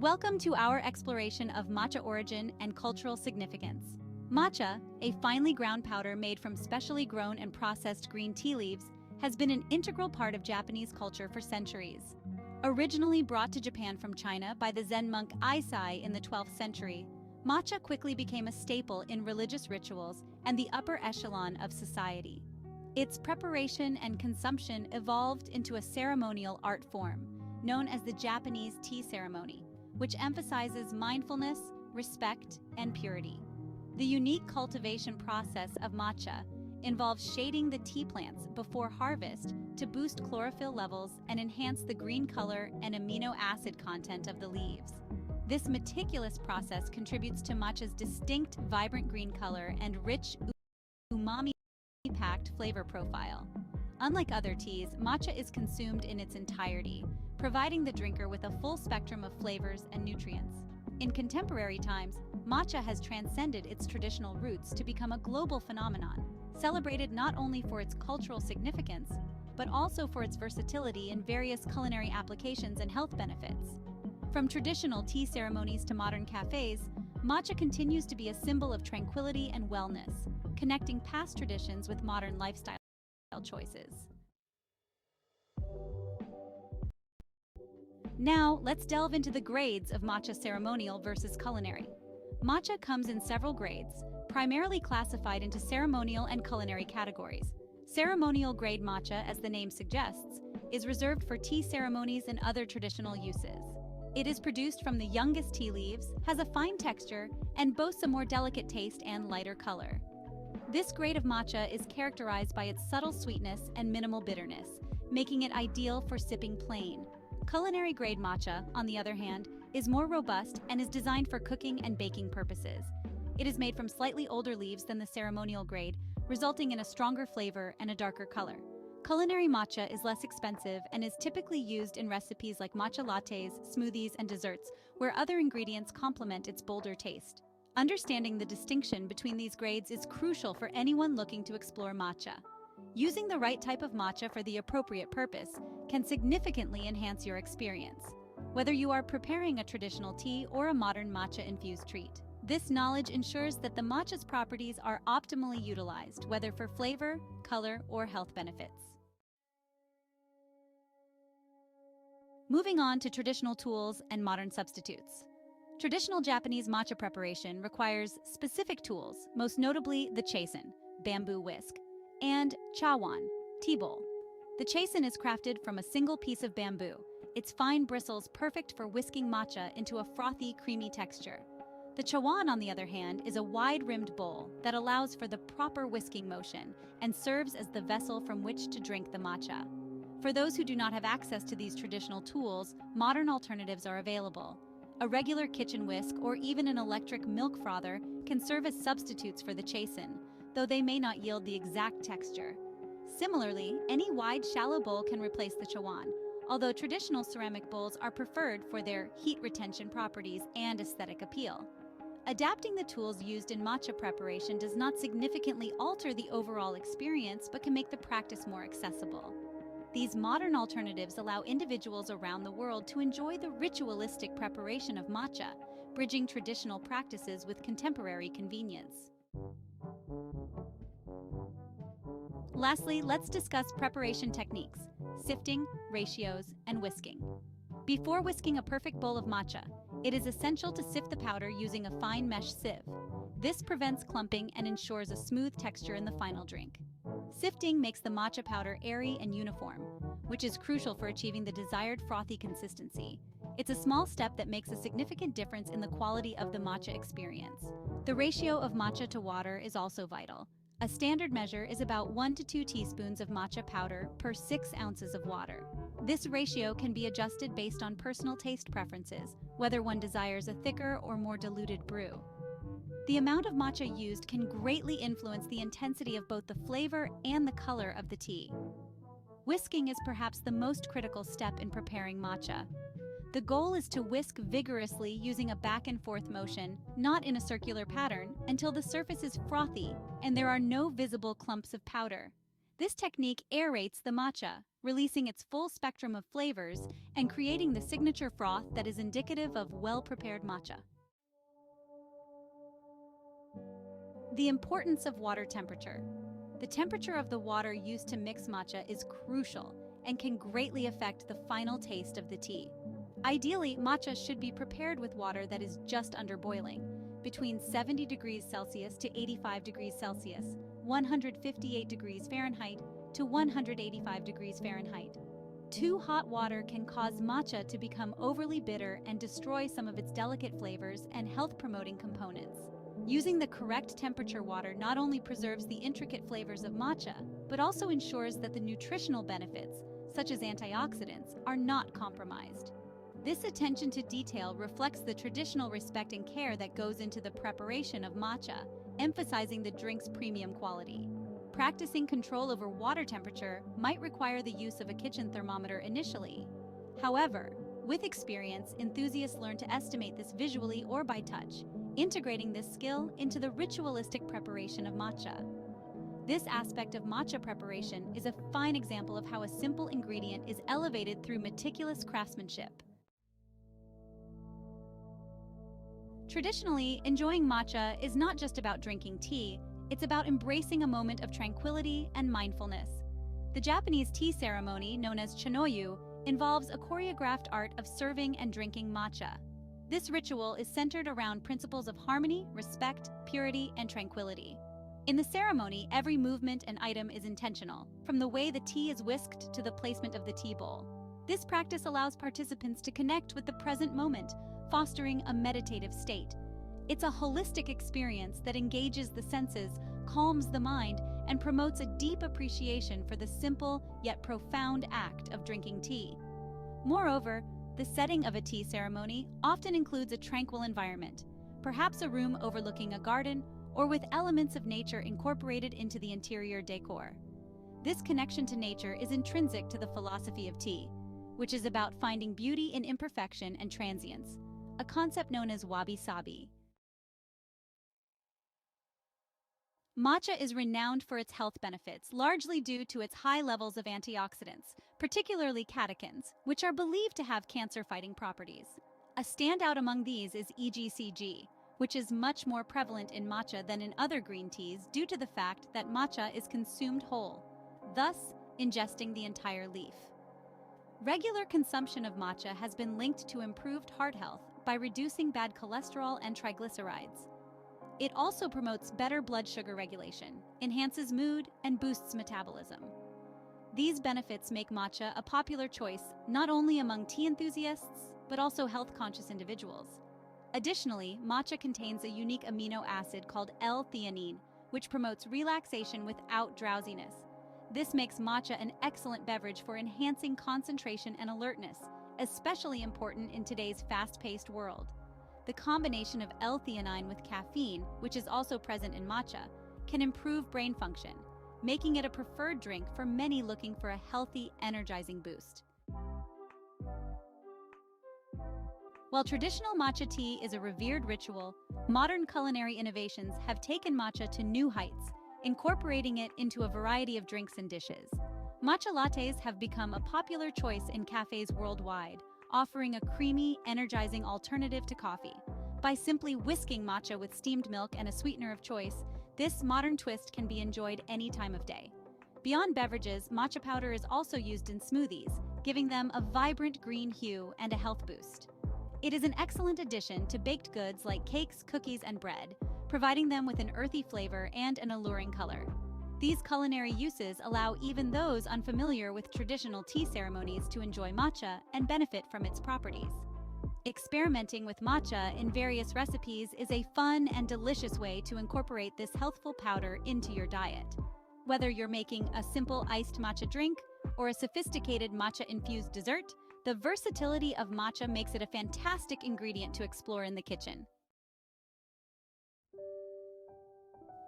Welcome to our exploration of matcha origin and cultural significance. Matcha, a finely ground powder made from specially grown and processed green tea leaves, has been an integral part of Japanese culture for centuries. Originally brought to Japan from China by the Zen monk Aisai in the 12th century, matcha quickly became a staple in religious rituals and the upper echelon of society. Its preparation and consumption evolved into a ceremonial art form, known as the Japanese tea ceremony, which emphasizes mindfulness, respect, and purity. The unique cultivation process of matcha involves shading the tea plants before harvest to boost chlorophyll levels and enhance the green color and amino acid content of the leaves. This meticulous process contributes to matcha's distinct, vibrant green color and rich, umami-packed flavor profile. Unlike other teas, matcha is consumed in its entirety, providing the drinker with a full spectrum of flavors and nutrients. In contemporary times, matcha has transcended its traditional roots to become a global phenomenon, celebrated not only for its cultural significance, but also for its versatility in various culinary applications and health benefits. From traditional tea ceremonies to modern cafes, matcha continues to be a symbol of tranquility and wellness, connecting past traditions with modern lifestyle choices. Now, let's delve into the grades of matcha ceremonial versus culinary. Matcha comes in several grades, primarily classified into ceremonial and culinary categories. Ceremonial grade matcha, as the name suggests, is reserved for tea ceremonies and other traditional uses. It is produced from the youngest tea leaves, has a fine texture, and boasts a more delicate taste and lighter color. This grade of matcha is characterized by its subtle sweetness and minimal bitterness, making it ideal for sipping plain. Culinary grade matcha, on the other hand, is more robust and is designed for cooking and baking purposes. It is made from slightly older leaves than the ceremonial grade, resulting in a stronger flavor and a darker color. Culinary matcha is less expensive and is typically used in recipes like matcha lattes, smoothies, and desserts, where other ingredients complement its bolder taste. Understanding the distinction between these grades is crucial for anyone looking to explore matcha. Using the right type of matcha for the appropriate purpose can significantly enhance your experience, whether you are preparing a traditional tea or a modern matcha-infused treat. This knowledge ensures that the matcha's properties are optimally utilized, whether for flavor, color, or health benefits. Moving on to traditional tools and modern substitutes. Traditional Japanese matcha preparation requires specific tools, most notably the chasen, bamboo whisk, and chawan, tea bowl. The chasen is crafted from a single piece of bamboo, its fine bristles perfect for whisking matcha into a frothy, creamy texture. The chawan, on the other hand, is a wide-rimmed bowl that allows for the proper whisking motion and serves as the vessel from which to drink the matcha. For those who do not have access to these traditional tools, modern alternatives are available. A regular kitchen whisk or even an electric milk frother can serve as substitutes for the chasen, though they may not yield the exact texture. Similarly, any wide, shallow bowl can replace the chawan, although traditional ceramic bowls are preferred for their heat retention properties and aesthetic appeal. Adapting the tools used in matcha preparation does not significantly alter the overall experience, but can make the practice more accessible. These modern alternatives allow individuals around the world to enjoy the ritualistic preparation of matcha, bridging traditional practices with contemporary convenience. Lastly, let's discuss preparation techniques, sifting, ratios, and whisking. Before whisking a perfect bowl of matcha, it is essential to sift the powder using a fine mesh sieve. This prevents clumping and ensures a smooth texture in the final drink. Sifting makes the matcha powder airy and uniform, which is crucial for achieving the desired frothy consistency. It's a small step that makes a significant difference in the quality of the matcha experience. The ratio of matcha to water is also vital. A standard measure is about 1 to 2 teaspoons of matcha powder per 6 ounces of water. This ratio can be adjusted based on personal taste preferences, whether one desires a thicker or more diluted brew. The amount of matcha used can greatly influence the intensity of both the flavor and the color of the tea. Whisking is perhaps the most critical step in preparing matcha. The goal is to whisk vigorously using a back and forth motion, not in a circular pattern, until the surface is frothy and there are no visible clumps of powder. This technique aerates the matcha, releasing its full spectrum of flavors and creating the signature froth that is indicative of well-prepared matcha. The importance of water temperature. The temperature of the water used to mix matcha is crucial and can greatly affect the final taste of the tea. Ideally, matcha should be prepared with water that is just under boiling, between 70 degrees Celsius to 85 degrees Celsius, 158 degrees Fahrenheit to 185 degrees Fahrenheit. Too hot water can cause matcha to become overly bitter and destroy some of its delicate flavors and health-promoting components. Using the correct temperature water not only preserves the intricate flavors of matcha, but also ensures that the nutritional benefits, such as antioxidants, are not compromised. This attention to detail reflects the traditional respect and care that goes into the preparation of matcha, emphasizing the drink's premium quality. Practicing control over water temperature might require the use of a kitchen thermometer initially. However, with experience, enthusiasts learn to estimate this visually or by touch, integrating this skill into the ritualistic preparation of matcha. This aspect of matcha preparation is a fine example of how a simple ingredient is elevated through meticulous craftsmanship. Traditionally, enjoying matcha is not just about drinking tea, it's about embracing a moment of tranquility and mindfulness. The Japanese tea ceremony, known as Chanoyu, involves a choreographed art of serving and drinking matcha. This ritual is centered around principles of harmony, respect, purity, and tranquility. In the ceremony, every movement and item is intentional, from the way the tea is whisked to the placement of the tea bowl. This practice allows participants to connect with the present moment, fostering a meditative state. It's a holistic experience that engages the senses, calms the mind, and promotes a deep appreciation for the simple yet profound act of drinking tea. Moreover, the setting of a tea ceremony often includes a tranquil environment, perhaps a room overlooking a garden or with elements of nature incorporated into the interior decor. This connection to nature is intrinsic to the philosophy of tea, which is about finding beauty in imperfection and transience, a concept known as wabi-sabi. Matcha is renowned for its health benefits, largely due to its high levels of antioxidants, particularly catechins, which are believed to have cancer-fighting properties. A standout among these is EGCG, which is much more prevalent in matcha than in other green teas due to the fact that matcha is consumed whole, thus ingesting the entire leaf. Regular consumption of matcha has been linked to improved heart health by reducing bad cholesterol and triglycerides. It also promotes better blood sugar regulation, enhances mood, and boosts metabolism. These benefits make matcha a popular choice not only among tea enthusiasts, but also health-conscious individuals. Additionally, matcha contains a unique amino acid called L-theanine, which promotes relaxation without drowsiness. This makes matcha an excellent beverage for enhancing concentration and alertness, especially important in today's fast-paced world. The combination of L-theanine with caffeine, which is also present in matcha, can improve brain function, making it a preferred drink for many looking for a healthy, energizing boost. While traditional matcha tea is a revered ritual, modern culinary innovations have taken matcha to new heights, incorporating it into a variety of drinks and dishes. Matcha lattes have become a popular choice in cafes worldwide, offering a creamy, energizing alternative to coffee. By simply whisking matcha with steamed milk and a sweetener of choice, this modern twist can be enjoyed any time of day. Beyond beverages, matcha powder is also used in smoothies, giving them a vibrant green hue and a health boost. It is an excellent addition to baked goods like cakes, cookies, and bread, providing them with an earthy flavor and an alluring color. These culinary uses allow even those unfamiliar with traditional tea ceremonies to enjoy matcha and benefit from its properties. Experimenting with matcha in various recipes is a fun and delicious way to incorporate this healthful powder into your diet. Whether you're making a simple iced matcha drink or a sophisticated matcha-infused dessert, the versatility of matcha makes it a fantastic ingredient to explore in the kitchen.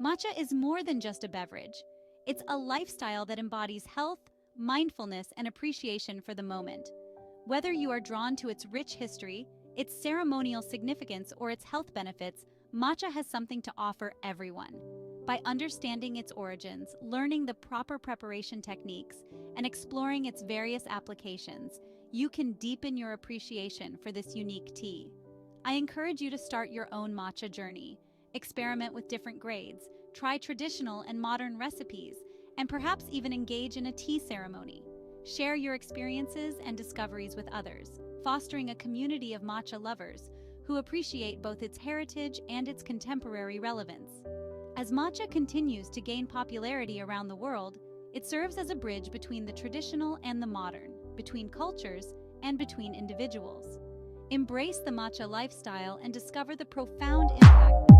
Matcha is more than just a beverage. It's a lifestyle that embodies health, mindfulness, and appreciation for the moment. Whether you are drawn to its rich history, its ceremonial significance, or its health benefits, matcha has something to offer everyone. By understanding its origins, learning the proper preparation techniques, and exploring its various applications, you can deepen your appreciation for this unique tea. I encourage you to start your own matcha journey. Experiment with different grades, try traditional and modern recipes, and perhaps even engage in a tea ceremony. Share your experiences and discoveries with others, fostering a community of matcha lovers who appreciate both its heritage and its contemporary relevance. As matcha continues to gain popularity around the world, it serves as a bridge between the traditional and the modern, between cultures and between individuals. Embrace the matcha lifestyle and discover the profound impact